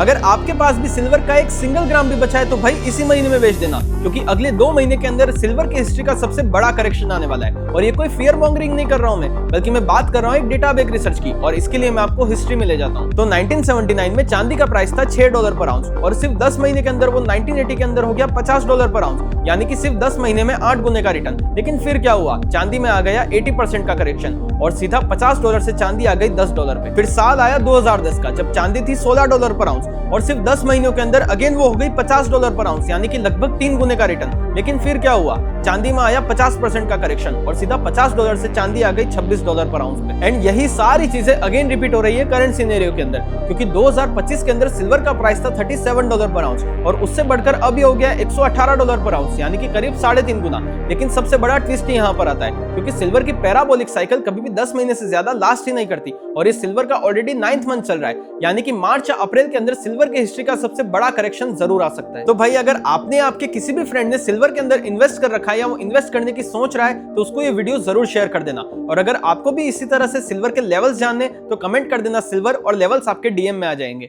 अगर आपके पास भी सिल्वर का एक सिंगल ग्राम भी बचा है तो भाई इसी महीने में बेच देना, क्योंकि अगले 2 महीने के अंदर सिल्वर की हिस्ट्री का सबसे बड़ा करेक्शन आने वाला है। और ये कोई फियर मॉन्गरिंग नहीं कर रहा हूं मैं, बल्कि मैं बात कर रहा हूं एक डेटाबेस रिसर्च की, और इसके लिए मैं आपको हिस्ट्री में ले जाता हूं। तो 1979 में चांदी का प्राइस था $6 पर आउंस, और सिर्फ 10 महीने के अंदर वो 1980 के अंदर हो गया $50 पर आउंस, यानी कि सिर्फ 10 महीने में 8 गुने का रिटर्न। लेकिन फिर क्या हुआ, चांदी में आ गया 80% का करेक्शन और सीधा $50 से चांदी आ गई $10 पे। फिर साल आया 2010 का, जब चांदी थी $16 पर आउंस, और सिर्फ 10 महीनों के अंदर अगेन वो हो गई $50 पर आउंस, यानी कि लगभग 3 गुने का रिटर्न। लेकिन फिर क्या हुआ, चांदी में आया 50% का करेक्शन और सीधा $50 से चांदी आ गई $26 पर आउंस पे। एंड यही सारी चीजें अगेन रिपीट हो रही है करंट सिनेरियो के अंदर, क्योंकि 2025 के अंदर सिल्वर का प्राइस था $37 पर आउंस, और उससे बढ़कर अब ये हो गया $118 पर आउंस, यानी कि करीब 3.5 गुना। लेकिन सबसे बड़ा ट्विस्ट यहाँ पर आता है, क्योंकि सिल्वर की पैराबोलिक साइकिल कभी भी 10 महीने से ज्यादा लास्ट ही नहीं करती, और इस सिल्वर का ऑलरेडी 9th मंथ चल रहा है, यानी कि मार्च या अप्रैल के अंदर सिल्वर की हिस्ट्री का सबसे बड़ा करेक्शन जरूर आ सकता है। तो भाई अगर आपने आपके किसी भी फ्रेंड ने सिल्वर के अंदर इन्वेस्ट कर रखा है या वो इन्वेस्ट करने की सोच रहा है, तो उसको ये वीडियो जरूर शेयर कर देना। और अगर आपको भी इसी तरह से सिल्वर के लेवल्स जानने तो कमेंट कर देना सिल्वर, और लेवल्स आपके डीएम में आ जाएंगे।